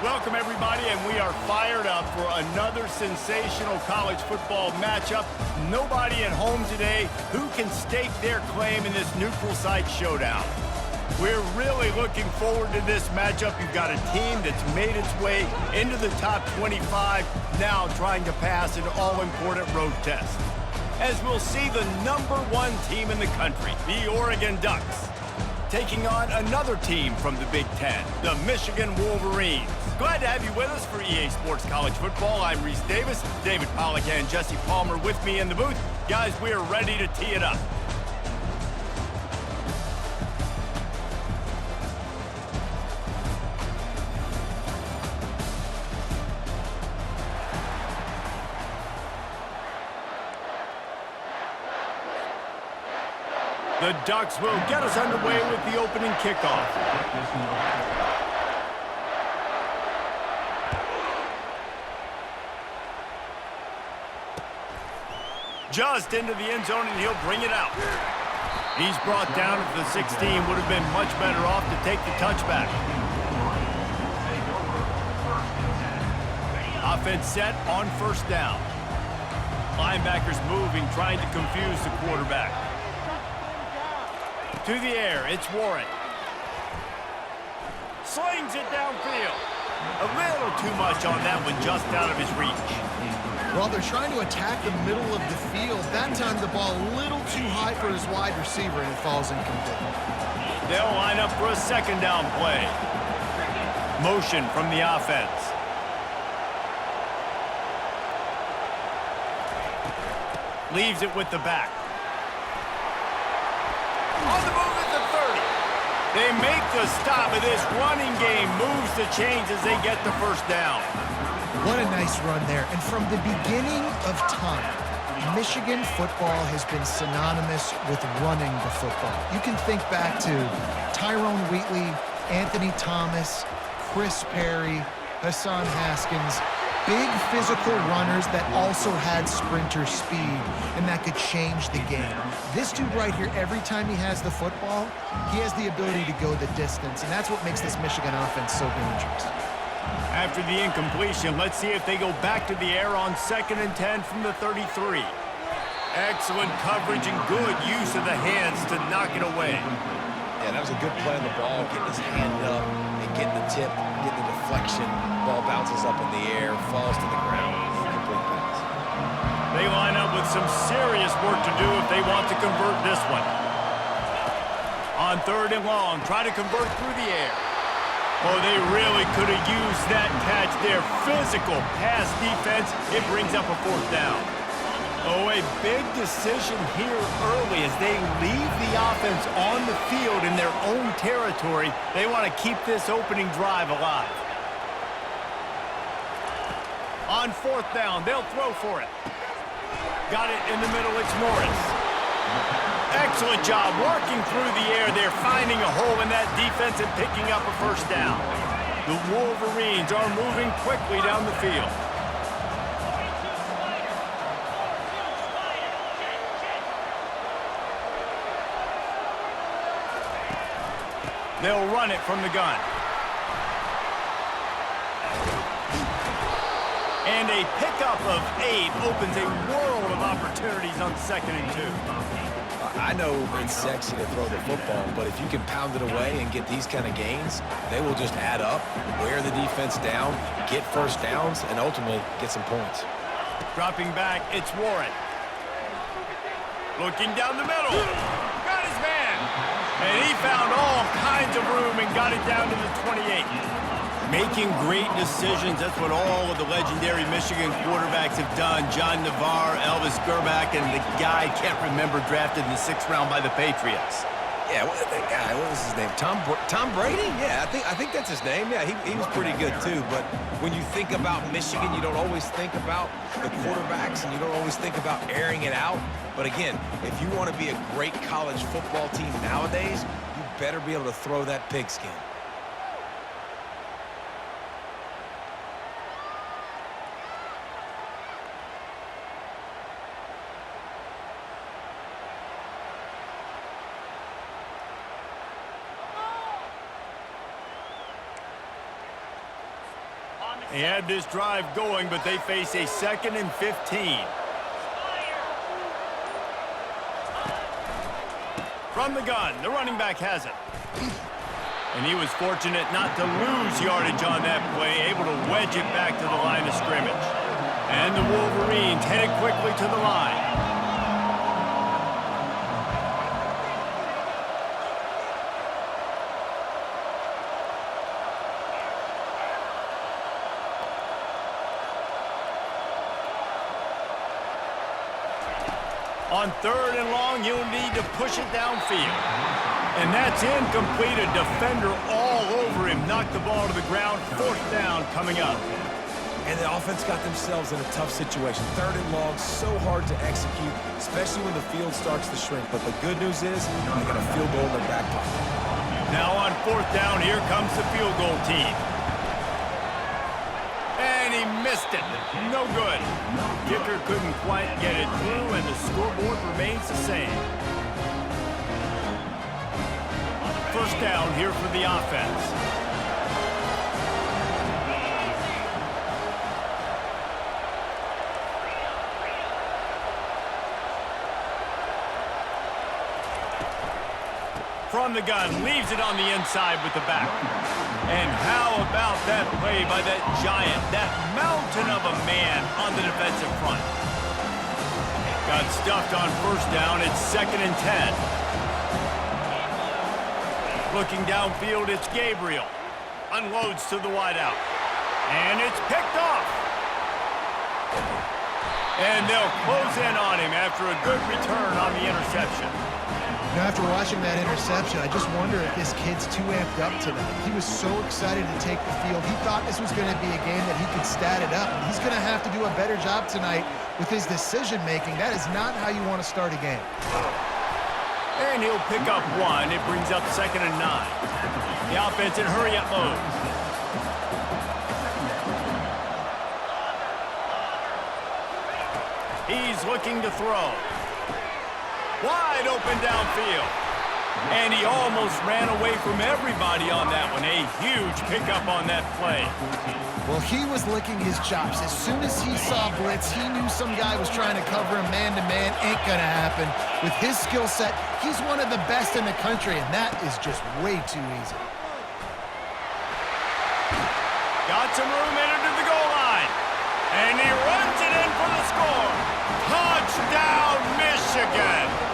Welcome, everybody, and we are fired up for another sensational college football matchup. Nobody at home today who can stake their claim in this neutral site showdown. We're really looking forward to this matchup. You've got a team that's made its way into the top 25, now trying to pass an all-important road test. As we'll see the #1 team in the country, the Oregon Ducks, taking on another team from the Big Ten, the Michigan Wolverines. Glad to have you with us for EA Sports College Football. I'm Reese Davis, David Pollack and Jesse Palmer with me in the booth. Guys, we are ready to tee it up. The Ducks will get us underway with the opening kickoff. Just into the end zone, and he'll bring it out. He's brought down at the 16. Would have been much better off to take the touchback. Offense set on first down. Linebackers moving, trying to confuse the quarterback. To the air, it's Warren. Slings it downfield. A little too much on that one, just out of his reach. Well, they're trying to attack the middle of the field. That time the ball a little too high for his wide receiver, and it falls incomplete. They'll line up for a second down play. Motion from the offense. Leaves it with the back. On the move at the 30. They make the stop, and this running game moves the chains as they get the first down. What a nice run there. And from the beginning of time, Michigan football has been synonymous with running the football. You can think back to Tyrone Wheatley, Anthony Thomas, Chris Perry, Hassan Haskins. Big physical runners that also had sprinter speed and that could change the game. This dude right here, every time he has the football, he has the ability to go the distance, and that's what makes this Michigan offense so dangerous. After the incompletion, let's see if they go back to the air on 2nd and 10 from the 33. Excellent coverage and good use of the hands to knock it away. Yeah, that was a good play on the ball, getting his hand up and getting the tip, getting the deflection. Ball bounces up in the air, falls to the ground. Complete pass. They line up with some serious work to do if they want to convert this one. On 3rd and long, try to convert through the air. Oh, they really could have used that catch there. Physical pass defense. It brings up a 4th down. Oh, a big decision here early as they leave the offense on the field in their own territory. They want to keep this opening drive alive. On 4th down, they'll throw for it. Got it in the middle, it's Morris. Excellent job working through the air. They're finding a hole in that defense and picking up a first down. The Wolverines are moving quickly down the field. They'll run it from the gun. And a pickup of 8 opens a world of opportunities on 2nd and 2. I know it's sexy to throw the football, but if you can pound it away and get these kind of gains, they will just add up, wear the defense down, get first downs, and ultimately get some points. Dropping back, it's Warren. Looking down the middle. Got his man. And he found all kinds of room and got it down to the 28. Making great decisions, that's what all of the legendary Michigan quarterbacks have done. John Navarre, Elvis Gerbach, and the guy I can't remember drafted in the 6th round by the Patriots. Yeah, that guy, what was his name? Tom Brady? Yeah, I think that's his name. Yeah, he was pretty good too. But when you think about Michigan, you don't always think about the quarterbacks, and you don't always think about airing it out. But again, if you want to be a great college football team nowadays, you better be able to throw that pigskin. They had this drive going, but they face a 2nd and 15. From the gun, the running back has it. And he was fortunate not to lose yardage on that play, able to wedge it back to the line of scrimmage. And the Wolverines headed quickly to the line. On 3rd and long, you'll need to push it downfield. And that's incomplete. A defender all over him. Knocked the ball to the ground. 4th down coming up. And the offense got themselves in a tough situation. 3rd and long, so hard to execute, especially when the field starts to shrink. But the good news is they got a field goal in their back pocket. Now on 4th down, here comes the field goal team. And he missed it. No good. Kicker couldn't quite get it through, and the scoreboard remains the same. 1st down here for the offense. From the gun, leaves it on the inside with the back. And how about that play by that giant, that mountain of a man on the defensive front? Got stuffed on 1st down. It's 2nd and 10. Looking downfield, it's Gabriel. Unloads to the wideout. And it's picked off. And they'll close in on him after a good return on the interception. Now, after watching that interception, I just wonder if this kid's too amped up tonight. He was so excited to take the field. He thought this was going to be a game that he could stat it up. And he's going to have to do a better job tonight with his decision-making. That is not how you want to start a game. And he'll pick up 1. It brings up 2nd and 9. The offense in hurry-up mode. He's looking to throw. Wide open downfield. And he almost ran away from everybody on that one. A huge pickup on that play. Well, he was licking his chops. As soon as he saw blitz, he knew some guy was trying to cover him man-to-man. Ain't gonna happen. With his skill set, he's one of the best in the country, and that is just way too easy. Got some room, entered to the goal line. And he runs it in for the score. Touchdown, Michigan!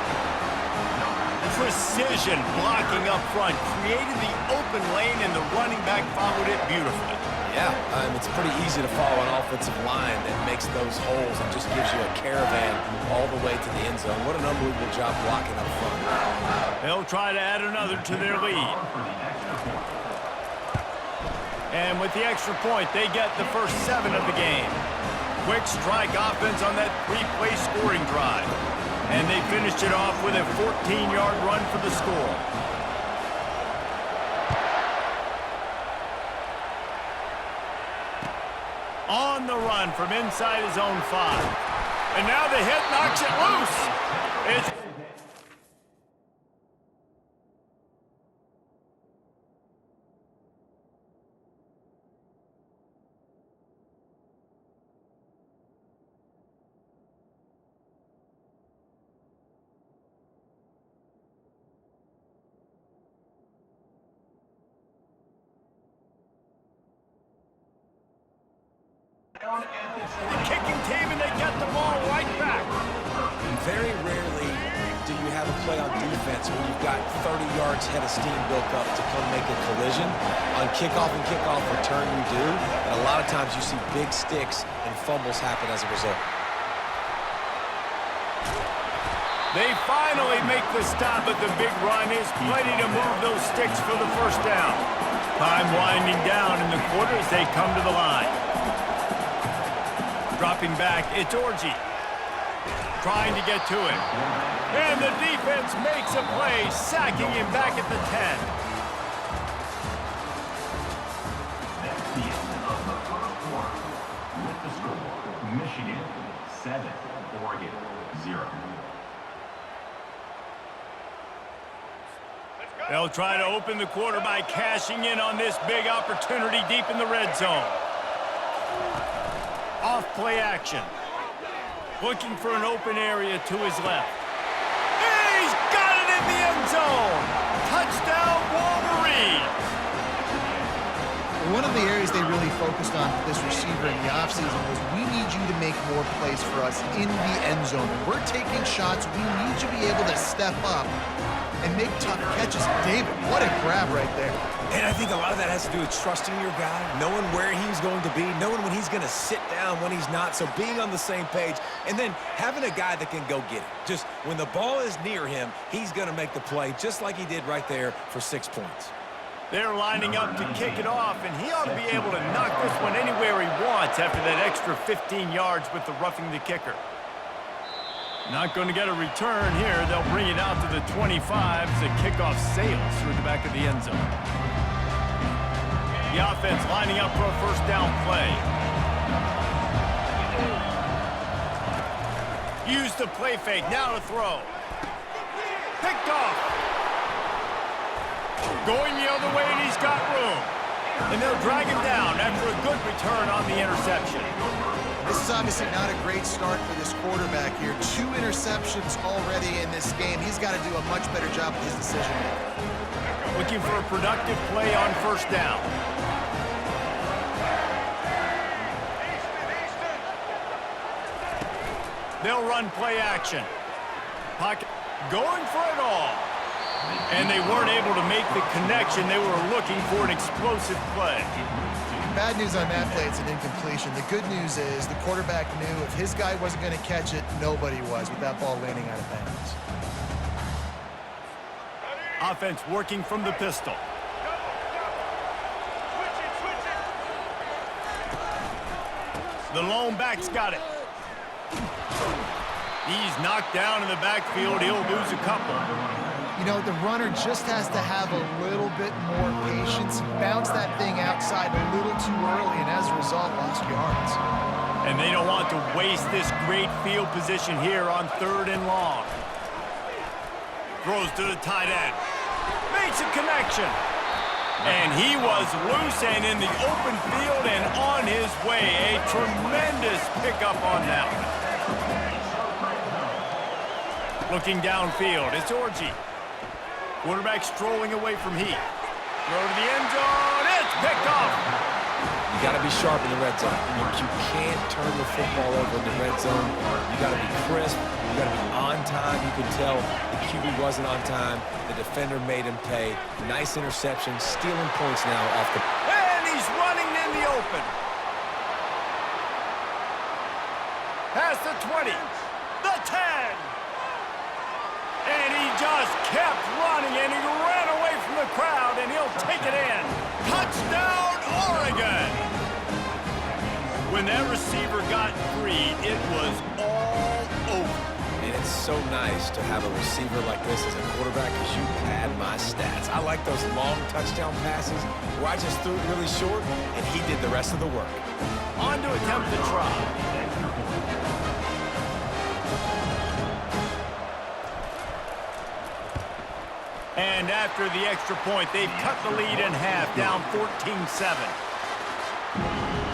Precision blocking up front, created the open lane, and the running back followed it beautifully. Yeah, it's pretty easy to follow an offensive line that makes those holes and just gives you a caravan all the way to the end zone. What an unbelievable job blocking up front. They'll try to add another to their lead. And with the extra point, they get the first 7 of the game. Quick strike offense on that 3-play scoring drive. And they finished it off with a 14-yard run for the score. On the run from inside his own 5. And now the hit knocks it loose. It's the kicking team, and they get the ball right back. Very rarely do you have a play on defense when you've got 30 yards head of steam built up to come make a collision. On kickoff and kickoff return you do, and a lot of times you see big sticks and fumbles happen as a result. They finally make the stop, but the big run is plenty to move those sticks for the first down. Time winding down in the quarter as they come to the line. Dropping back, it's Orji. Trying to get to him. And the defense makes a play, sacking him back at the 10. That's the end of the first quarter. With the score, Michigan 7, Oregon 0. They'll try to open the quarter by cashing in on this big opportunity deep in the red zone. Off play action. Looking for an open area to his left. He's got it in the end zone. Touchdown, Wolverines. One of the areas they really focused on with this receiver in the offseason was we need you to make more plays for us in the end zone. When we're taking shots, we need you to be able to step up and make tough catches. David, what a grab right there. And I think a lot of that has to do with trusting your guy, knowing where he's going to be, knowing when he's going to sit down, when he's not, so being on the same page, and then having a guy that can go get it. Just when the ball is near him, he's going to make the play, just like he did right there for 6 points. They're lining up to kick it off, and he ought to be able to knock this one anywhere he wants after that extra 15 yards with the roughing the kicker. Not going to get a return here. They'll bring it out to the 25 as the kickoff sails through the back of the end zone. The offense lining up for a first down play. Use the play fake. Now to throw. Picked off. Going the other way, and he's got room. And they'll drag him down after a good return on the interception. This is obviously not a great start for this quarterback here. 2 interceptions already in this game. He's got to do a much better job with his decision-making. Looking for a productive play on first down. They'll run play action. Pocket going for it all. And they weren't able to make the connection. They were looking for an explosive play. Bad news on that play, it's an incompletion. The good news is the quarterback knew if his guy wasn't going to catch it, nobody was with that ball landing out of bounds. Offense working from the pistol. The lone back's got it. He's knocked down in the backfield. He'll lose a couple. You know, the runner just has to have a little bit more patience. Bounce that thing outside a little too early, and as a result, lost yards. And they don't want to waste this great field position here on 3rd and long. Throws to the tight end. Makes a connection. And he was loose and in the open field and on his way. A tremendous pickup on that one. Looking downfield, it's Orji. Quarterback strolling away from Heat. Throw to the end zone. It's picked off. You got to be sharp in the red zone. You can't turn the football over in the red zone. You got to be crisp. You got to be on time. You can tell the QB wasn't on time. The defender made him pay. Nice interception. Stealing points now off the... And he's running in the open. Past the 20. The 10. And he just kept running, and he ran away from the crowd, and he'll take it in. Touchdown, Oregon! When that receiver got free, it was all over. And it's so nice to have a receiver like this as a quarterback because you pad my stats. I like those long touchdown passes where I just threw it really short, and he did the rest of the work. On to attempt the try. And after the extra point, they've cut the lead in half, down 14-7.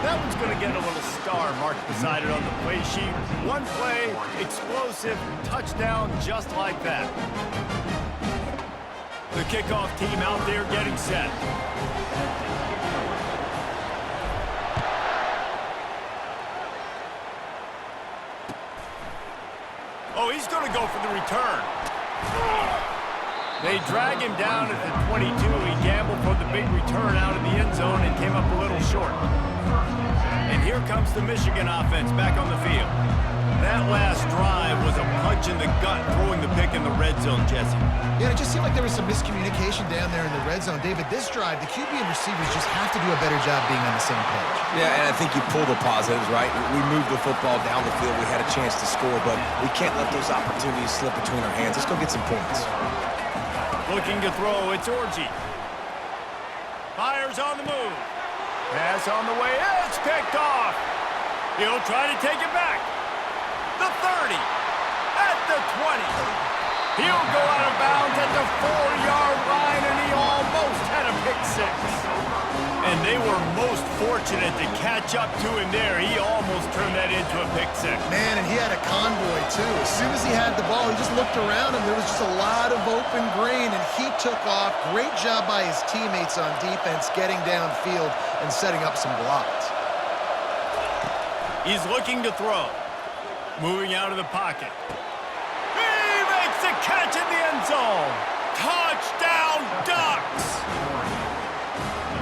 That one's going to get a little star marked beside it on the play sheet. One play, explosive, touchdown, just like that. The kickoff team out there getting set. Oh, he's going to go for the return. They drag him down at the 22. He gambled for the big return out of the end zone and came up a little short. And here comes the Michigan offense back on the field. That last drive was a punch in the gut, throwing the pick in the red zone, Jesse. Yeah, it just seemed like there was some miscommunication down there in the red zone. David, this drive, the QB and receivers just have to do a better job being on the same page. Yeah, and I think you pull the positives, right? We moved the football down the field. We had a chance to score, but we can't let those opportunities slip between our hands. Let's go get some points. Looking to throw, it's Orji. Fires on the move. Pass on the way, it's picked off. He'll try to take it back. The 30, at the 20. He'll go out of bounds at the 4-yard line, and he almost had a pick six. And they were most fortunate to catch up to him there. He almost turned that into a pick six. Man, and he had a convoy, too. As soon as he had the ball, he just looked around, and there was just a lot of open grain, and he took off. Great job by his teammates on defense, getting downfield and setting up some blocks. He's looking to throw. Moving out of the pocket. He makes the catch in the end zone. Touchdown, Ducks!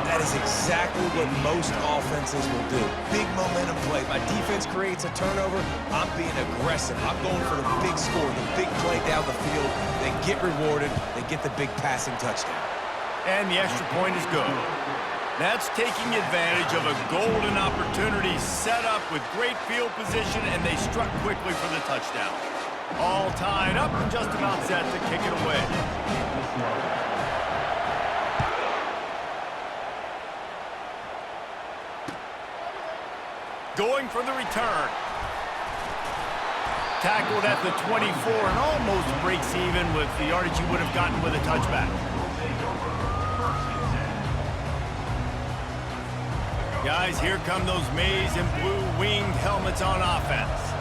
That is exactly what most offenses will do. Big momentum play. My defense creates a turnover. I'm being aggressive. I'm going for the big score, the big play down the field. They get rewarded. They get the big passing touchdown. And the extra point is good. That's taking advantage of a golden opportunity set up with great field position, and they struck quickly for the touchdown. All tied up and just about set to kick it away. Going for the return. Tackled at the 24 and almost breaks even with the yardage you would have gotten with a touchback. Guys, here come those maize and blue winged helmets on offense.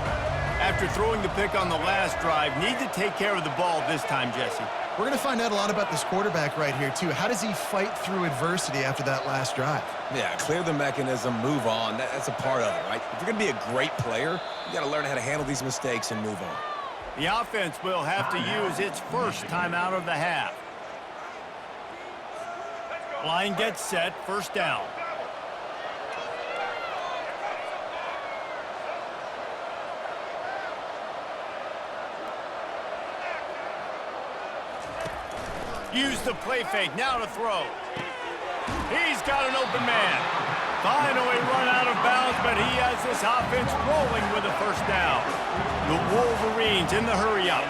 After throwing the pick on the last drive, need to take care of the ball this time, Jesse. We're going to find out a lot about this quarterback right here, too. How does he fight through adversity after that last drive? Yeah, clear the mechanism, move on. That's a part of it, right? If you're going to be a great player, you got to learn how to handle these mistakes and move on. The offense will have to use its first timeout of the half. Line gets set, first down. Use the play fake, now to throw. He's got an open man. Finally run out of bounds, but he has this offense rolling with a first down. The Wolverines in the hurry up.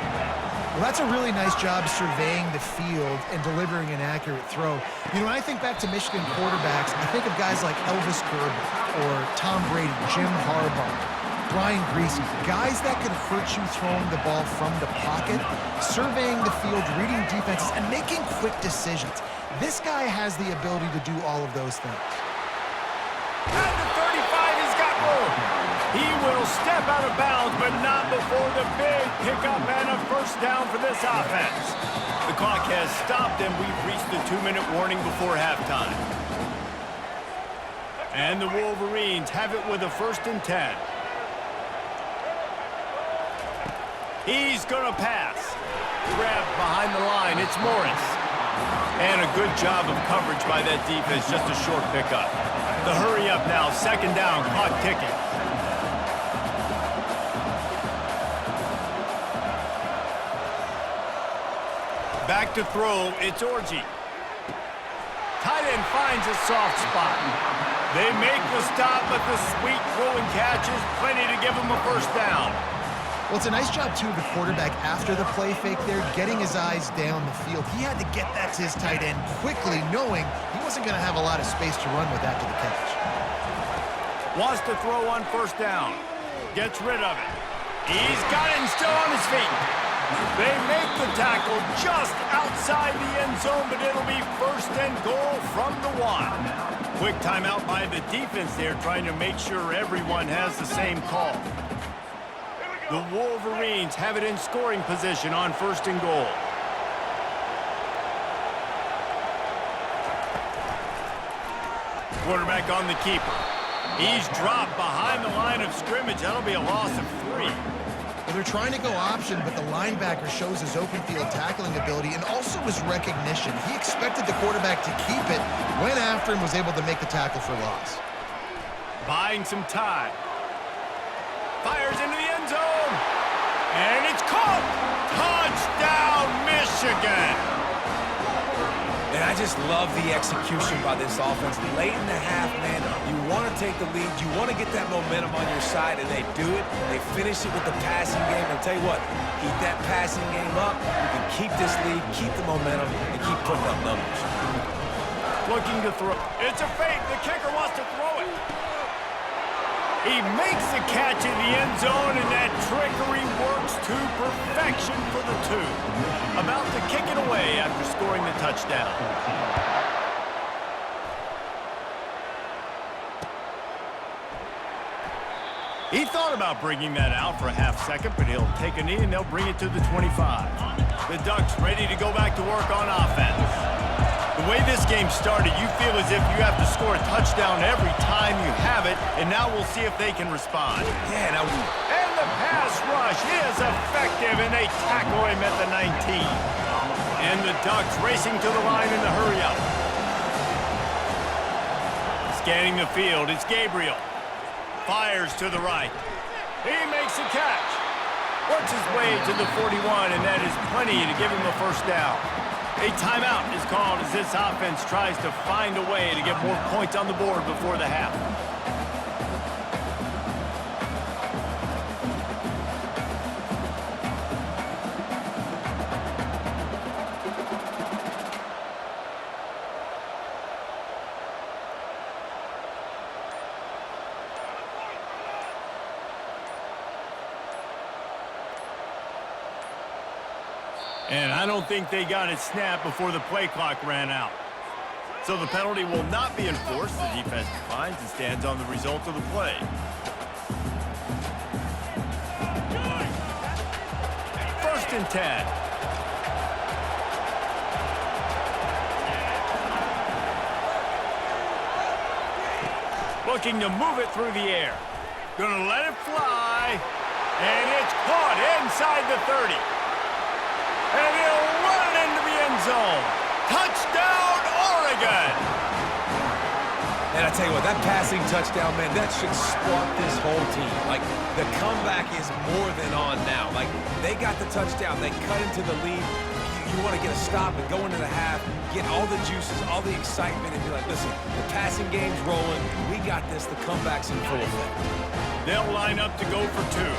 Well, that's a really nice job surveying the field and delivering an accurate throw. You know, when I think back to Michigan quarterbacks, I think of guys like Elvis Gerber or Tom Brady, Jim Harbaugh, Brian Griese, guys that could hurt you throwing the ball from the pocket, surveying the field, reading defenses, and making quick decisions. This guy has the ability to do all of those things. At the 35, he's got room. He will step out of bounds, but not before the big pickup and a first down for this offense. The clock has stopped, and we've reached the 2-minute warning before halftime. And the Wolverines have it with a 1st and 10. He's going to pass. Grabbed behind the line. It's Morris. And a good job of coverage by that defense. Just a short pickup. The hurry up now. 2nd down. Clock ticking. Back to throw. It's Orji. Tight end finds a soft spot. They make the stop, but the sweet throwing catch is plenty to give him a first down. Well, it's a nice job, too, of the quarterback after the play fake there, getting his eyes down the field. He had to get that to his tight end quickly, knowing he wasn't going to have a lot of space to run with after the catch. Wants to throw on 1st down. Gets rid of it. He's got it and still on his feet. They make the tackle just outside the end zone, but it'll be 1st and goal from the 1. Quick timeout by the defense there, trying to make sure everyone has the same call. The Wolverines have it in scoring position on 1st and goal. Quarterback on the keeper. He's dropped behind the line of scrimmage. That'll be a loss of 3. Well, they're trying to go option, but the linebacker shows his open field tackling ability and also his recognition. He expected the quarterback to keep it, went after and was able to make the tackle for loss. Buying some time. Fires into the end zone. And it's caught. Touchdown, Michigan. And I just love the execution by this offense. Late in the half, man, you want to take the lead. You want to get that momentum on your side, and they do it. They finish it with the passing game. I'll tell you what, keep that passing game up. You can keep this lead, keep the momentum, and keep putting up numbers. Looking to throw. It's a fake. The kicker wants to throw it. He makes the catch in the end zone, and that trickery works to perfection for the 2. About to kick it away after scoring the touchdown. He thought about bringing that out for a half second, but he'll take a knee and they'll bring it to the 25. The Ducks ready to go back to work on offense. The way this game started, you feel as if you have to score a touchdown every time you have it, and now we'll see if they can respond. Yeah, now... And the pass rush is effective, and they tackle him at the 19. And the Ducks racing to the line in the hurry-up. Scanning the field, it's Gabriel. Fires to the right. He makes a catch. Works his way to the 41, and that is plenty to give him a first down. A timeout is called as this offense tries to find a way to get more points on the board before the half. And I don't think they got it snapped before the play clock ran out. So the penalty will not be enforced. The defense declines and stands on the result of the play. First and 10. Looking to move it through the air. Gonna let it fly. And it's caught inside the 30. And he'll run it into the end zone. Touchdown, Oregon! And I tell you what, that passing touchdown, man, that should spark this whole team. Like, the comeback is more than on now. Like, they got the touchdown. They cut into the lead. You want to get a stop and go into the half, get all the juices, all the excitement, and be like, listen, the passing game's rolling. We got this. The comeback's in full effect. They'll line up to go for two.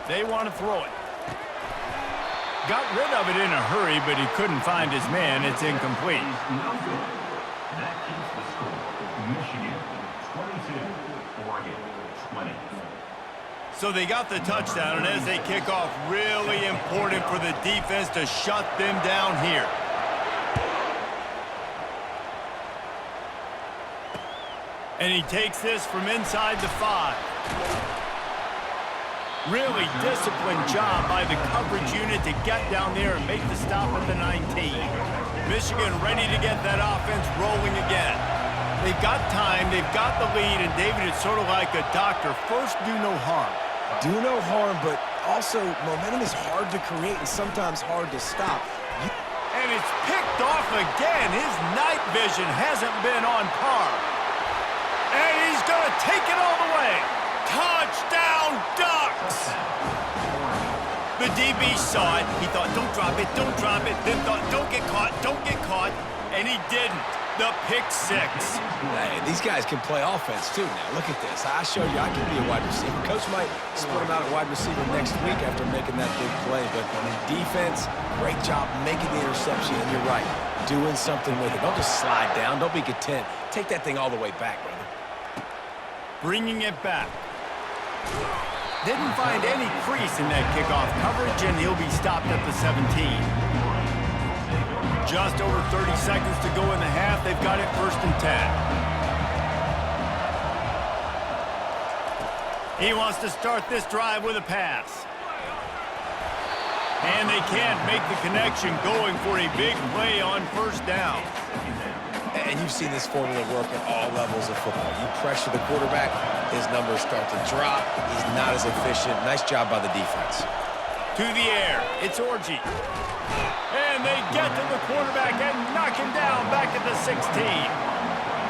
They want to throw it. Got rid of it in a hurry, but he couldn't find his man. It's incomplete. No good. That keeps the score. Michigan 22, Oregon 20. So they got the touchdown, and as they kick off, really important for the defense to shut them down here. And he takes this from inside the 5. Really disciplined job by the coverage unit to get down there and make the stop at the 19. Michigan ready to get that offense rolling again. They've got time, they've got the lead, and David, it's sort of like a doctor. First, do no harm. Do no harm, but also momentum is hard to create and sometimes hard to stop. And it's picked off again. His night vision hasn't been on par. And he's going to take it all the way. Touchdown, Ducks! The DB saw it. He thought, don't drop it, don't drop it. Then thought, don't get caught, don't get caught. And he didn't. The pick 6. Hey, these guys can play offense, too, now. Look at this. I showed you I can be a wide receiver. Coach might split him out at wide receiver next week after making that big play. But defense, great job making the interception. And you're right, doing something with it. Don't just slide down. Don't be content. Take that thing all the way back, brother. Bringing it back. Didn't find any crease in that kickoff coverage, and he'll be stopped at the 17. Just over 30 seconds to go in the half. They've got it first and 10. He wants to start this drive with a pass. And they can't make the connection, going for a big play on first down. And you've seen this formula work at all levels of football. You pressure the quarterback, his numbers start to drop. He's not as efficient. Nice job by the defense. To the air, it's Orji. And they get to the quarterback and knock him down back at the 16.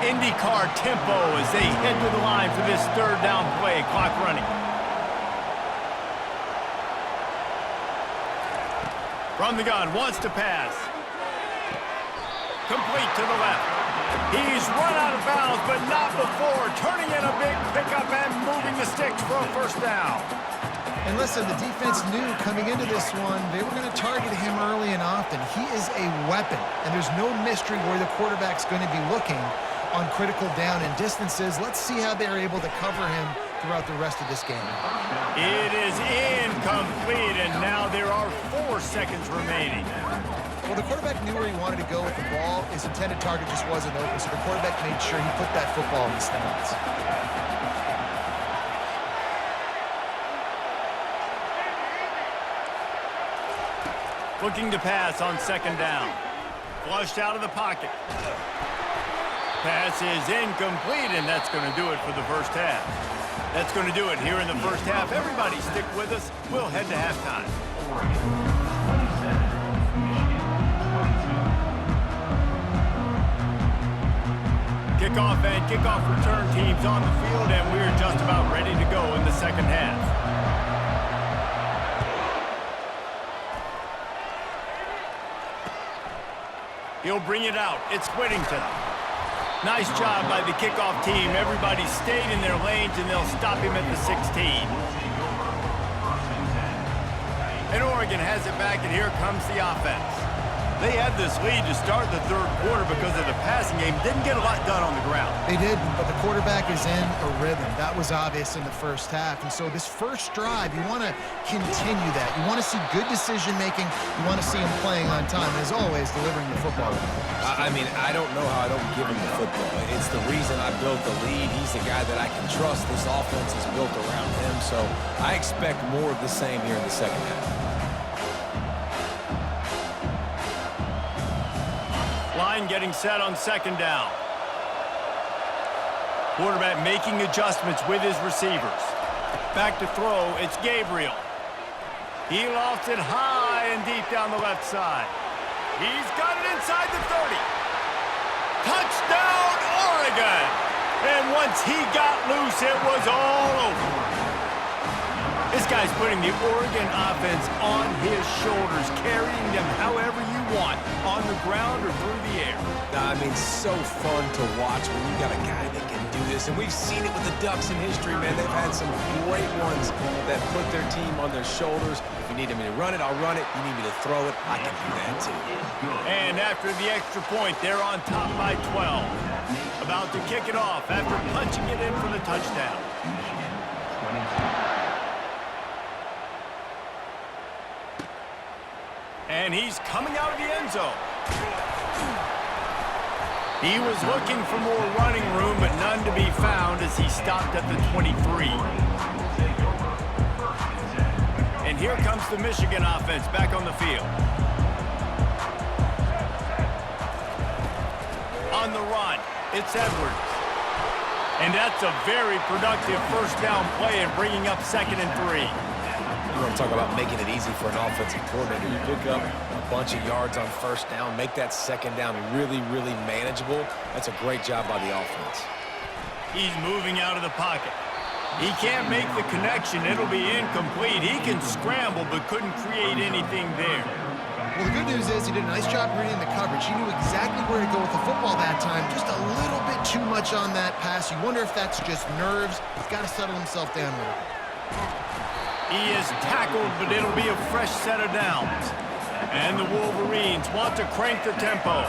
IndyCar tempo as they head to the line for this third down play. Clock running. From the gun, wants to pass. Complete to the left. He's run out of bounds, but not before turning in a big pickup and moving the sticks for a first down. And listen, the defense knew coming into this one, they were going to target him early and often. He is a weapon, and there's no mystery where the quarterback's going to be looking on critical down and distances. Let's see how they're able to cover him throughout the rest of this game. It is incomplete, and now there are 4 seconds remaining. Well, the quarterback knew where he wanted to go with the ball. His intended target just wasn't open, so the quarterback made sure he put that football in the stands. Looking to pass on second down. Flushed out of the pocket. Pass is incomplete, and that's going to do it for the first half. That's going to do it here in the first half. Everybody stick with us. We'll head to halftime. Kickoff and kickoff return teams on the field, and we're just about ready to go in the second half. He'll bring it out. It's Whittington. Nice job by the kickoff team. Everybody stayed in their lanes, and they'll stop him at the 16. And Oregon has it back, and here comes the offense. They had this lead to start the third quarter because of the passing game. Didn't get a lot done on the ground. They did, but the quarterback is in a rhythm. That was obvious in the first half. And so this first drive, you want to continue that. You want to see good decision-making. You want to see him playing on time. And as always, delivering the football. I mean, I don't know how I don't give him the football. It's the reason I built the lead. He's the guy that I can trust. This offense is built around him. So I expect more of the same here in the second half. Line getting set on second down. Quarterback making adjustments with his receivers. Back to throw, it's Gabriel. He lofts it high and deep down the left side. He's got it inside the 30. Touchdown, Oregon! And once he got loose, it was all over. This guy's putting the Oregon offense on his shoulders, carrying them however you want, on the ground or through the air. I mean, so fun to watch when you got a guy that can do this. And we've seen it with the Ducks in history, man. They've had some great ones that put their team on their shoulders. If you need me to run it, I'll run it. You need me to throw it, I can do that too. And after the extra point, they're on top by 12. About to kick it off after punching it in for the touchdown. And he's coming out of the end zone. He was looking for more running room, but none to be found as he stopped at the 23. And here comes the Michigan offense back on the field. On the run, it's Edwards. And that's a very productive first down play and bringing up 2nd and 3. You want to talk about making it easy for an offensive coordinator. You pick up a bunch of yards on first down, make that second down really, really manageable. That's a great job by the offense. He's moving out of the pocket. He can't make the connection. It'll be incomplete. He can scramble, but couldn't create anything there. Well, the good news is he did a nice job reading the coverage. He knew exactly where to go with the football that time. Just a little bit too much on that pass. You wonder if that's just nerves. He's got to settle himself down a little bit. He is tackled, but it'll be a fresh set of downs. And the Wolverines want to crank the tempo.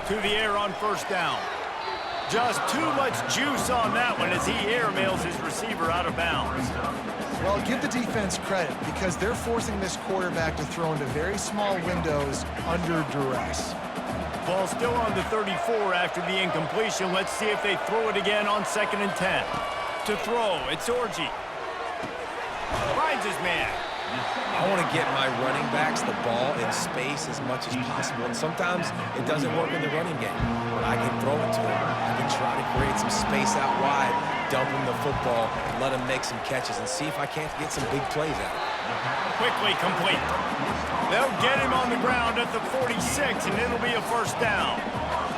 To the air on first down. Just too much juice on that one as he airmails his receiver out of bounds. Well, give the defense credit because they're forcing this quarterback to throw into very small windows under duress. Ball still on the 34 after the incompletion. Let's see if they throw it again on 2nd and 10. To throw, it's Orji. Finds his man. I want to get my running backs the ball in space as much as possible. And sometimes it doesn't work in the running game. But I can throw it to him. I can try to create some space out wide, dump him the football, let him make some catches, and see if I can't get some big plays out of it. Quickly complete. They'll get him on the ground at the 46, and it'll be a first down.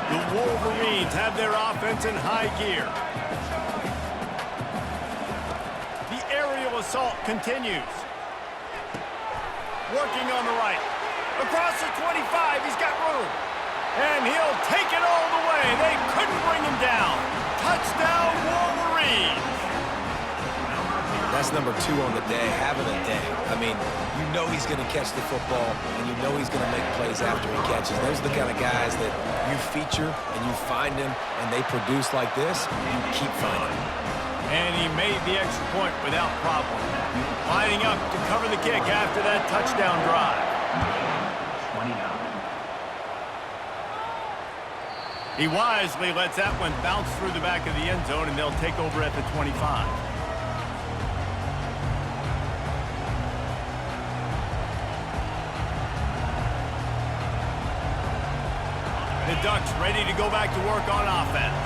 The Wolverines have their offense in high gear. Assault continues. Working on the right. Across the 25, he's got room. And he'll take it all the way. They couldn't bring him down. Touchdown, Wolverines. That's number 2 on the day, having a day. I mean, you know he's going to catch the football, and you know he's going to make plays after he catches. Those are the kind of guys that you feature, and you find them, and they produce like this, you keep finding them. And he made the extra point without problem. Lining up to cover the kick after that touchdown drive. 29. He wisely lets that one bounce through the back of the end zone, and they'll take over at the 25. The Ducks ready to go back to work on offense.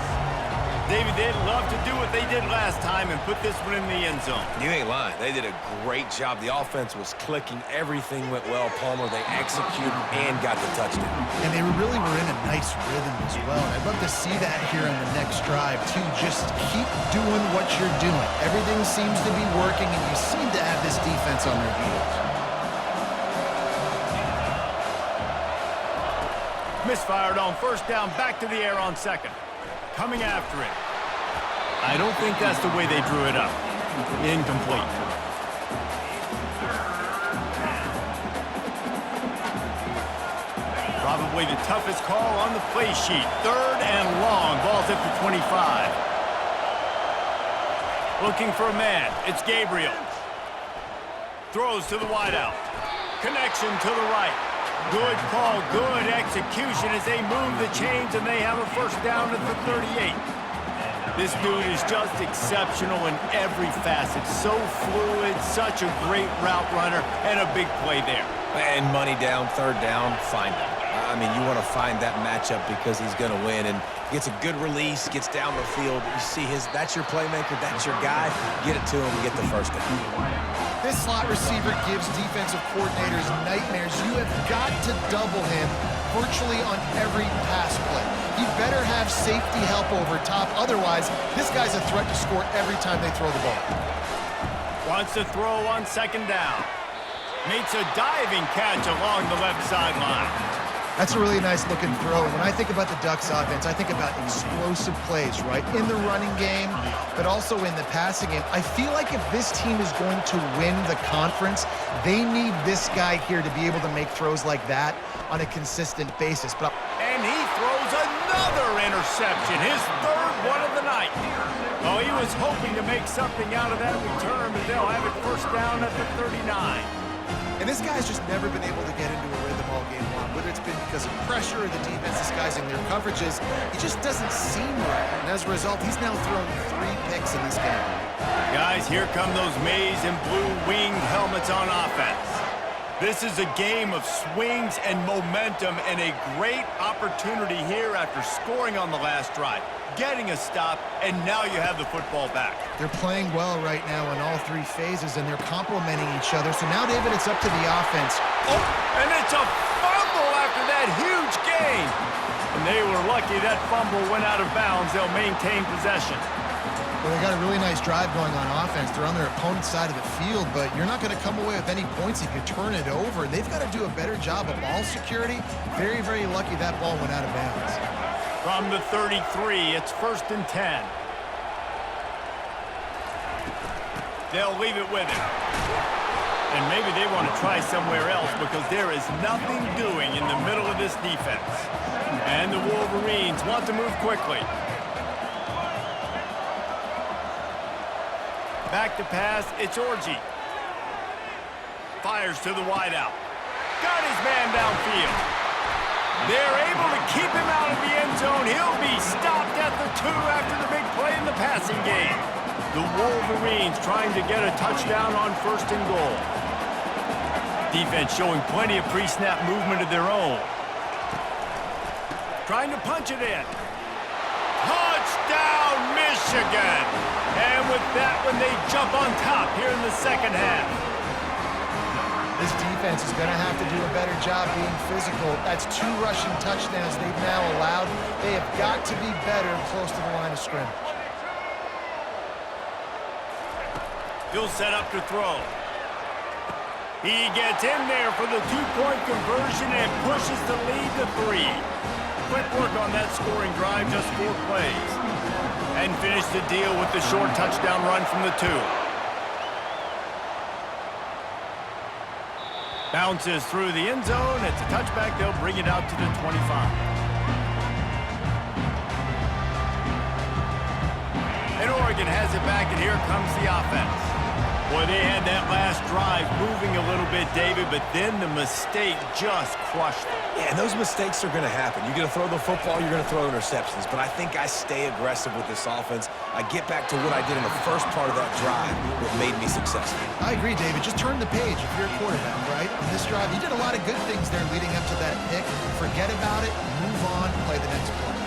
David, they'd love to do what they did last time and put this one in the end zone. You ain't lying. They did a great job. The offense was clicking. Everything went well. Palmer, they executed and got the touchdown. And they really were in a nice rhythm as well. And I'd love to see that here on the next drive, too. Just keep doing what you're doing. Everything seems to be working, and you seem to have this defense on their heels. Misfired on first down, back to the air on second. Coming after it. I don't think that's the way they drew it up. Incomplete. Probably the toughest call on the play sheet. 3rd and long. Ball's at the 25. Looking for a man. It's Gabriel. Throws to the wideout. Connection to the right. Good call, good execution as they move the chains, and they have a first down at the 38. This dude is just exceptional in every facet. So fluid, such a great route runner, and a big play there. And money down, 3rd down, find him. I mean, you want to find that matchup because he's going to win, and gets a good release, gets down the field. You see that's your playmaker, that's your guy. Get it to him and get the first down. This slot receiver gives defensive coordinators nightmares. You have got to double him virtually on every pass play. He better have safety help over top. Otherwise, this guy's a threat to score every time they throw the ball. Wants to throw on 2nd down. Makes a diving catch along the left sideline. That's a really nice looking throw. And when I think about the Ducks offense, I think about explosive plays, right? In the running game, but also in the passing game. I feel like if this team is going to win the conference, they need this guy here to be able to make throws like that on a consistent basis. And he throws another interception, his 3rd one of the night. Oh, he was hoping to make something out of that return, but they'll have it first down at the 39. And this guy's just never been able to get into a rhythm all game long, whether it's been because of pressure or the defense disguising their coverages. He just doesn't seem right. And as a result, he's now thrown 3 picks in this game. Guys, here come those maize and blue winged helmets on offense. This is a game of swings and momentum, and a great opportunity here after scoring on the last drive, getting a stop, and now you have the football back. They're playing well right now in all 3 phases, and they're complementing each other. So now, David, it's up to the offense. Oh, and it's a fumble after that huge gain. And they were lucky that fumble went out of bounds. They'll maintain possession. Well, they got a really nice drive going on offense. They're on their opponent's side of the field, but you're not going to come away with any points if you turn it over. They've got to do a better job of ball security. Very, very lucky that ball went out of bounds. From the 33, it's 1st and 10. They'll leave it with him. And maybe they want to try somewhere else because there is nothing doing in the middle of this defense. And the Wolverines want to move quickly. Back to pass, it's Orji. Fires to the wideout. Got his man downfield. They're able to keep him out of the end zone. He'll be stopped at the 2 after the big play in the passing game. The Wolverines trying to get a touchdown on 1st and goal. Defense showing plenty of pre-snap movement of their own. Trying to punch it in. Touchdown, Michigan! And with that one, they jump on top here in the 2nd half. This defense is going to have to do a better job being physical. That's 2 rushing touchdowns they've now allowed. They have got to be better close to the line of scrimmage. He'll set up to throw. He gets in there for the 2-point conversion and pushes the lead to 3. Quick work on that scoring drive, just 4 plays. And finish the deal with the short touchdown run from the 2. Bounces through the end zone. It's a touchback. They'll bring it out to the 25. And Oregon has it back, and here comes the offense. Boy, they had that last drive moving a little bit, David, but then the mistake just crushed them. Yeah, and those mistakes are going to happen. You're going to throw the football, you're going to throw interceptions. But I think I stay aggressive with this offense. I get back to what I did in the first part of that drive, what made me successful. I agree, David. Just turn the page if you're a quarterback, right? On this drive, you did a lot of good things there leading up to that pick. Forget about it, move on, play the next play.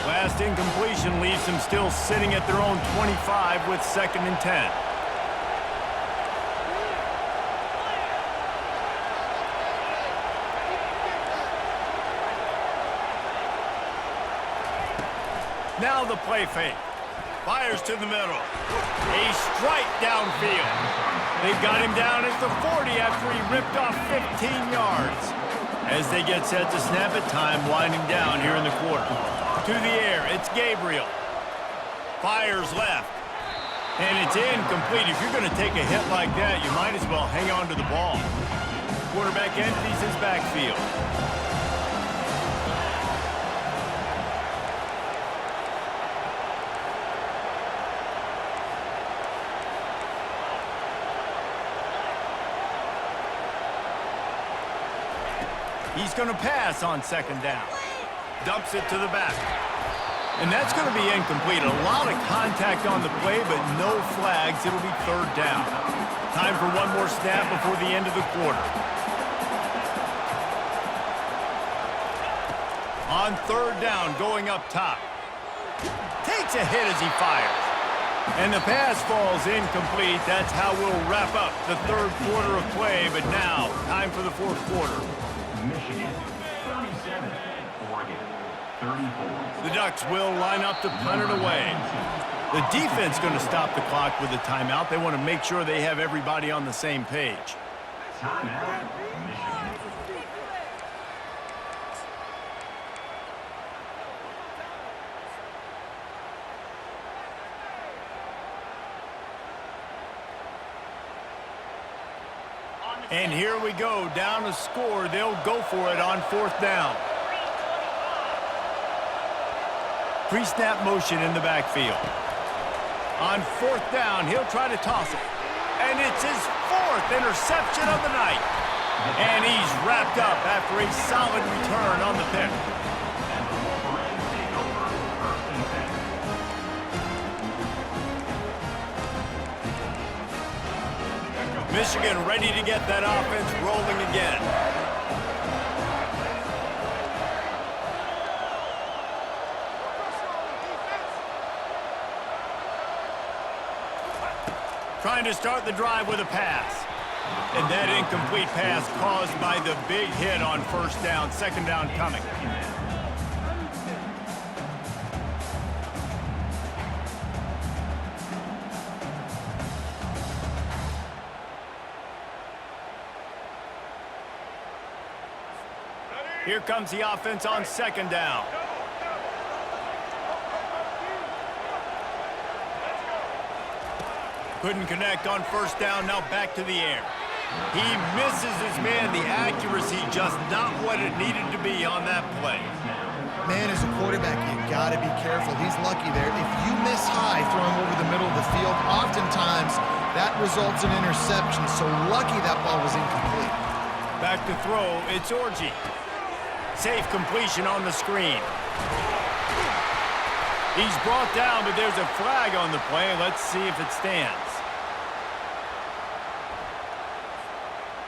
Last incompletion leaves them still sitting at their own 25 with 2nd and 10. Now the play fake. Fires to the middle. A strike downfield. They've got him down at the 40 after he ripped off 15 yards. As they get set to snap it, time winding down here in the quarter. To the air, it's Gabriel. Fires left. And it's incomplete. If you're going to take a hit like that, you might as well hang on to the ball. Quarterback empties his backfield. He's going to pass on 2nd down. Dumps it to the back. And that's going to be incomplete. A lot of contact on the play, but no flags. It'll be 3rd down. Time for one more snap before the end of the quarter. On 3rd down, going up top. Takes a hit as he fires. And the pass falls incomplete. That's how we'll wrap up the 3rd quarter of play. But now, time for the 4th quarter. Michigan 37, Oregon 34. The Ducks will line up to punt it away. The defense going to stop the clock with a timeout. They want to make sure they have everybody on the same page. Timeout, Michigan. And here we go, down to score. They'll go for it on 4th down. Pre-snap motion in the backfield. On 4th down, he'll try to toss it. And it's his 4th interception of the night. And he's wrapped up after a solid return on the pick. Michigan ready to get that offense rolling again. Trying to start the drive with a pass. And that incomplete pass caused by the big hit on 1st down, 2nd down coming. Here comes the offense on 2nd down. Couldn't connect on 1st down, now back to the air. He misses his man. The accuracy just not what it needed to be on that play. Man, as a quarterback, you got to be careful. He's lucky there. If you miss high throwing over the middle of the field, oftentimes that results in interception. So lucky that ball was incomplete. Back to throw, it's Orji. Safe completion on the screen. He's brought down, but there's a flag on the play. Let's see if it stands.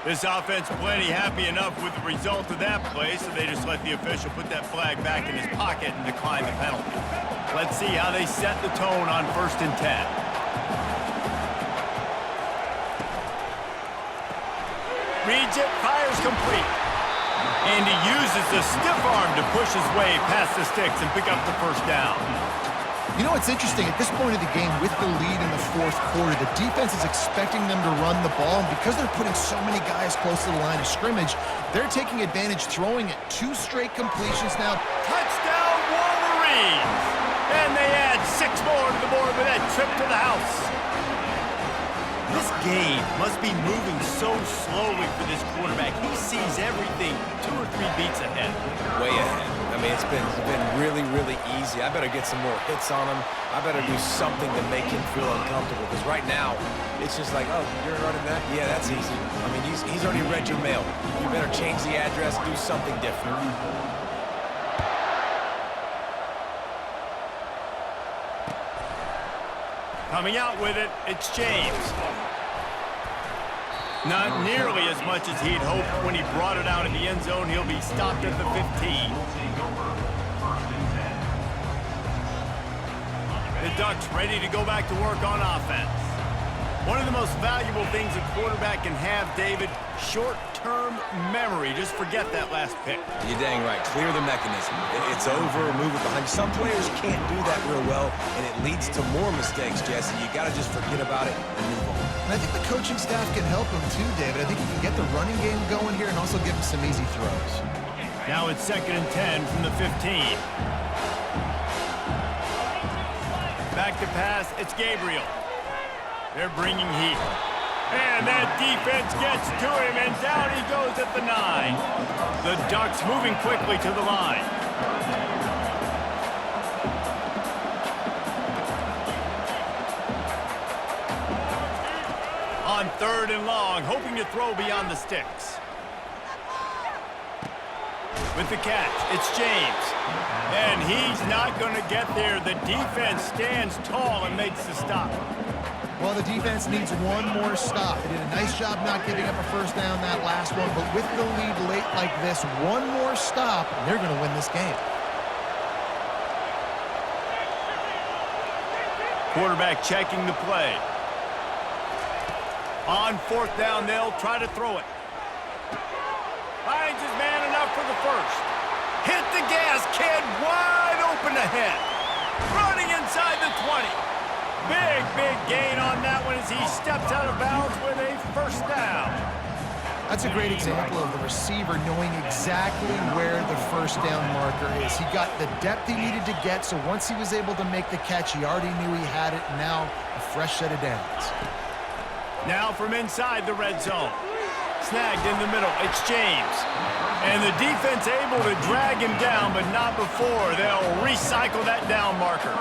This offense plenty happy enough with the result of that play, so they just let the official put that flag back in his pocket and decline the penalty. Let's see how they set the tone on 1st and 10. Reads it, fires complete. And he uses the stiff arm to push his way past the sticks and pick up the 1st down. You know, it's interesting. At this point of the game, with the lead in the 4th quarter, the defense is expecting them to run the ball. And because they're putting so many guys close to the line of scrimmage, they're taking advantage, throwing it. 2 straight completions now. Touchdown, Wolverines! And they add 6 more to the board with that trip to the house. This game must be moving so slowly for this quarterback. He sees everything 2 or 3 beats ahead. Way ahead. I mean, it's been really, really easy. I better get some more hits on him. I better do something to make him feel uncomfortable, because right now, it's just like, oh, you're running that? Yeah, that's easy. I mean, he's already read your mail. You better change the address, do something different. Coming out with it, it's James. Not nearly as much as he'd hoped when he brought it out in the end zone. He'll be stopped at the 15. The Ducks ready to go back to work on offense. One of the most valuable things a quarterback can have, David, short-term memory. Just forget that last pick. You're dang right. Clear the mechanism. It's over, move it behind. Some players can't do that real well, and it leads to more mistakes, Jesse. You got to just forget about it and move on. And I think the coaching staff can help him too, David. I think he can get the running game going here and also give him some easy throws. Now it's 2nd and 10 from the 15. Back to pass, it's Gabriel. They're bringing heat. And that defense gets to him, and down he goes at the 9. The Ducks moving quickly to the line. On 3rd and long, hoping to throw beyond the sticks. With the catch, it's James. And he's not going to get there. The defense stands tall and makes the stop. Well, the defense needs one more stop. They did a nice job not giving up a first down that last one, but with the lead late like this, one more stop, and they're going to win this game. Quarterback checking the play. On 4th down, they'll try to throw it. Finds his man enough for the first. Hit the gas, kid, wide open ahead. Running inside the 20. Big gain on that one as he steps out of bounds with a first down. That's a great example of the receiver knowing exactly where the first down marker is. He got the depth he needed to get, so once he was able to make the catch, he already knew he had it, and now a fresh set of downs. Now from inside the red zone. Snagged in the middle, it's James. And the defense able to drag him down, but not before they'll recycle that down marker.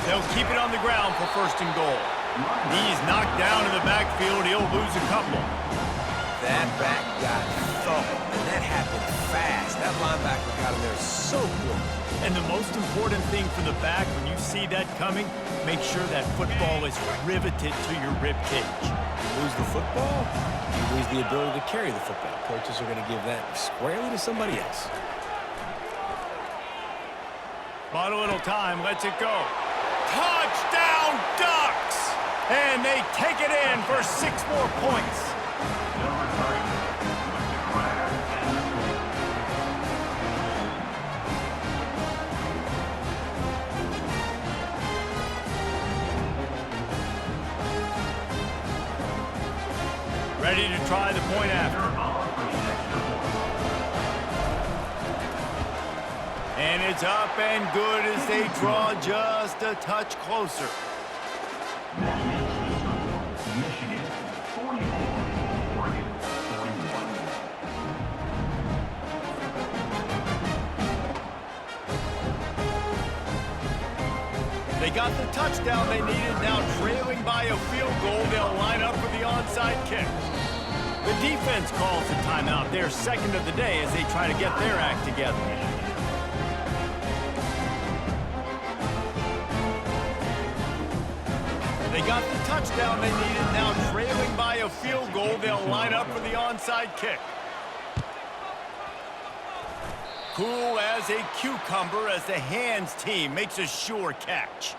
They'll keep it on the ground for 1st and goal. He's knocked down in the backfield. He'll lose a couple. That back got thumped, and that happened fast. That linebacker got in there so quick. And the most important thing for the back, when you see that coming, make sure that football is riveted to your rib cage. You lose the football, you lose the ability to carry the football. Coaches are going to give that squarely to somebody else. Bought a little time, lets it go. Touchdown, Ducks! And they take it in for 6 more points. Ready to try the point after. And it's up and good as they draw just a touch closer. Michigan 44, Oregon 41. They got the touchdown they needed. Now trailing by a field goal, they'll line up for the onside kick. The defense calls the timeout, their 2nd of the day, as they try to get their act together. They got the touchdown they needed. Now trailing by a field goal, they'll line up for the onside kick. Cool as a cucumber as the hands team makes a sure catch.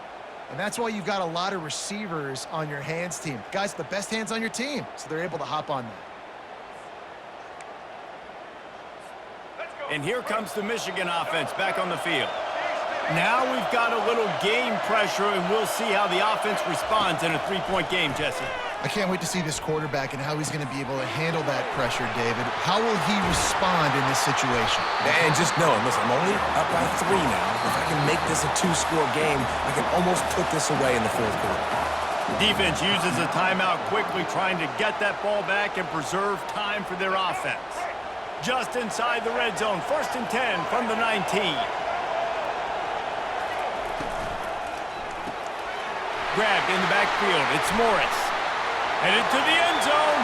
And that's why you've got a lot of receivers on your hands team. Guys, the best hands on your team, so they're able to hop on that. And here comes the Michigan offense back on the field. Now we've got a little game pressure, and we'll see how the offense responds in a 3-point game, Jesse. I can't wait to see this quarterback and how he's going to be able to handle that pressure, David. How will he respond in this situation? And just know, listen, I'm only up by 3 now. If I can make this a 2-score game, I can almost put this away in the 4th quarter. Defense uses a timeout quickly, trying to get that ball back and preserve time for their offense. Just inside the red zone, 1st and 10 from the 19. Grabbed in the backfield, it's Morris. Headed to the end zone,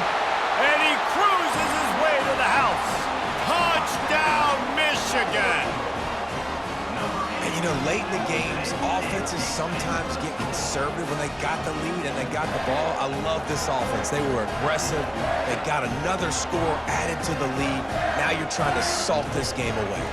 and he cruises his way to the house. Touchdown, Michigan! And, you know, late in the games, offenses sometimes get conservative when they got the lead and they got the ball. I love this offense. They were aggressive. They got another score added to the lead. Now you're trying to salt this game away.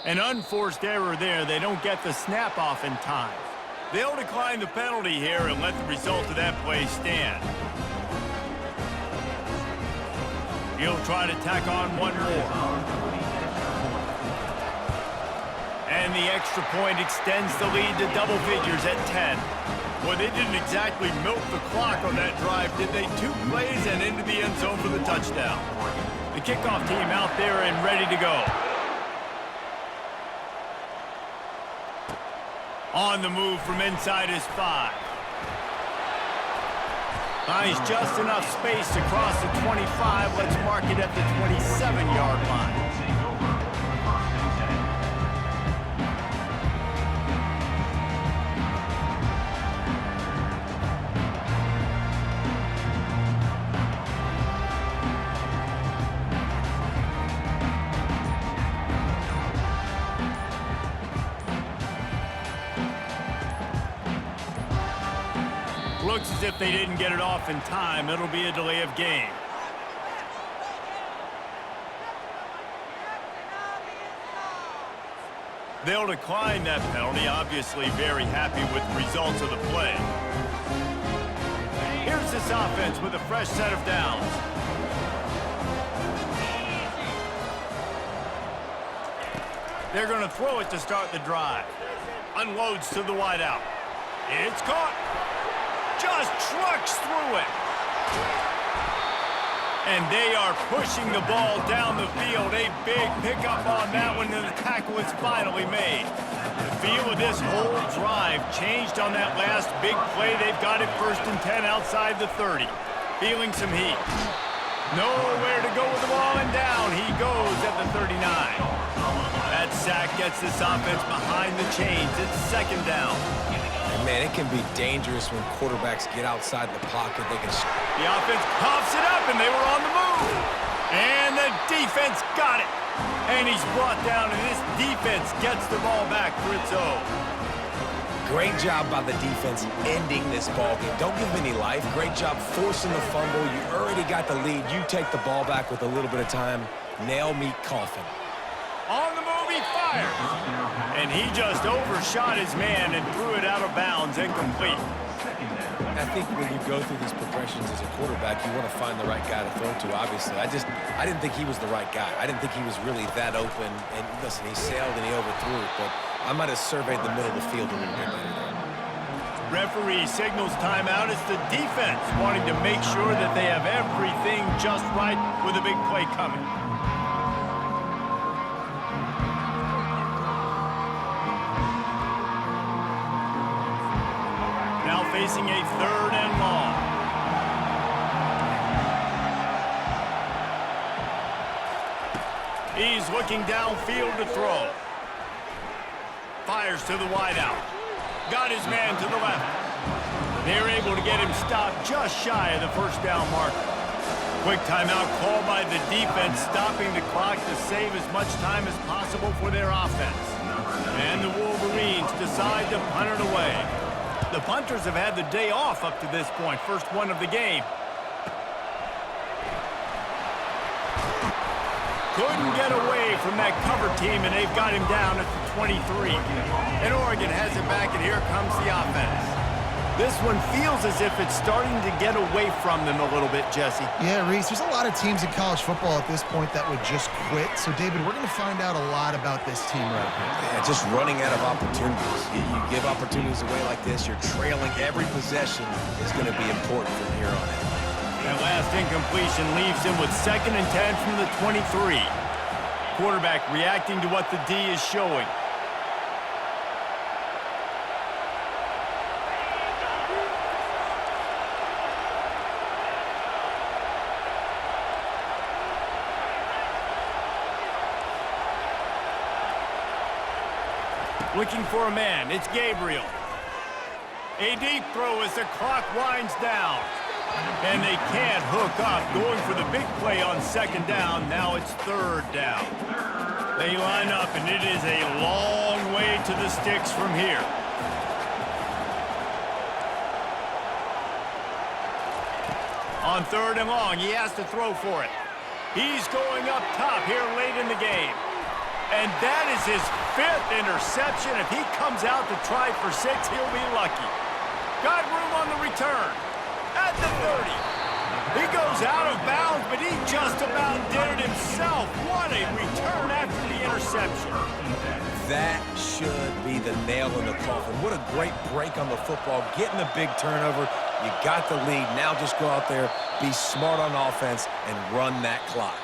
An unforced error there. They don't get the snap off in time. They'll decline the penalty here and let the result of that play stand. He'll try to tack on one more. And the extra point extends the lead to double figures at 10. Well, they didn't exactly milk the clock on that drive, did they? 2 plays and into the end zone for the touchdown. The kickoff team out there and ready to go. On the move from inside his 5. Finds just enough space to cross the 25. Let's mark it at the 27-yard line. Looks as if they didn't get it off in time. It'll be a delay of game. They'll decline that penalty, obviously very happy with the results of the play. Here's this offense with a fresh set of downs. They're going to throw it to start the drive. Unloads to the wideout. It's caught. Just trucks through it. And they are pushing the ball down the field. A big pickup on that one, and the tackle is finally made. The feel of this whole drive changed on that last big play. They've got it 1st and 10 outside the 30. Feeling some heat. Nowhere to go with the ball, and down he goes at the 39. That sack gets this offense behind the chains. It's 2nd down. Man, it can be dangerous when quarterbacks get outside the pocket. They can. The offense coughs it up, and they were on the move. And the defense got it. And he's brought down, and this defense gets the ball back for its own. Great job by the defense ending this ball game. Don't give them any life. Great job forcing the fumble. You already got the lead. You take the ball back with a little bit of time. Nail meet coffin. On the move, he fires. And he just overshot his man and threw it out of bounds, incomplete. I think when you go through these progressions as a quarterback, you want to find the right guy to throw to, obviously. I didn't think he was the right guy. I didn't think he was really that open. And listen, he sailed and he overthrew it, but I might have surveyed the middle of the field a little bit better there. Referee signals timeout. It's the defense wanting to make sure that they have everything just right with a big play coming. Now facing a 3rd and long. He's looking downfield to throw. Fires to the wideout. Got his man to the left. They're able to get him stopped just shy of the 1st down marker. Quick timeout called by the defense, stopping the clock to save as much time as possible for their offense. And the Wolverines decide to punt it away. The punters have had the day off up to this point. First one of the game. Couldn't get away from that cover team, and they've got him down at the 23. And Oregon has it back, and here comes the offense. This one feels as if it's starting to get away from them a little bit, Jesse. Yeah, Reese, there's a lot of teams in college football at this point that would just quit. So, David, we're going to find out a lot about this team right here. Yeah, just running out of opportunities. You give opportunities away like this, you're trailing every possession is going to be important from here on out. That last incompletion leaves him with 2nd and 10 from the 23. Quarterback reacting to what the D is showing. Looking for a man, it's Gabriel. A deep throw as the clock winds down. And they can't hook up, going for the big play on 2nd down. Now it's 3rd down. They line up, and it is a long way to the sticks from here. On 3rd and long, he has to throw for it. He's going up top here late in the game. And that is his 5th interception. If he comes out to try for 6, he'll be lucky. Got room on the return. At the 30. He goes out of bounds, but he just about did it himself. What a return after the interception. That should be the nail in the coffin. What a great break on the football. Getting the big turnover. You got the lead. Now just go out there, be smart on offense, and run that clock.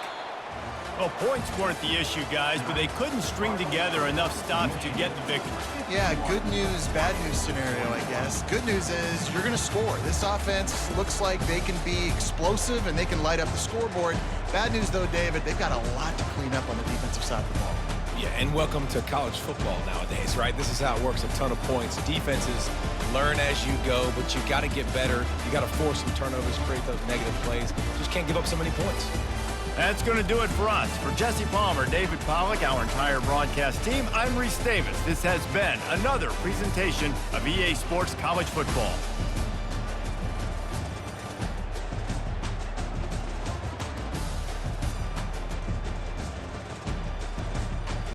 Well, points weren't the issue, guys, but they couldn't string together enough stops to get the victory. Yeah, good news, bad news scenario, I guess. Good news is you're going to score. This offense looks like they can be explosive and they can light up the scoreboard. Bad news, though, David, they've got a lot to clean up on the defensive side of the ball. Yeah, and welcome to college football nowadays, right? This is how it works, a ton of points. Defenses learn as you go, but you got to get better. You got to force some turnovers, create those negative plays. Just can't give up so many points. That's going to do it for us. For Jesse Palmer, David Pollack, our entire broadcast team, I'm Reese Davis. This has been another presentation of EA Sports College Football.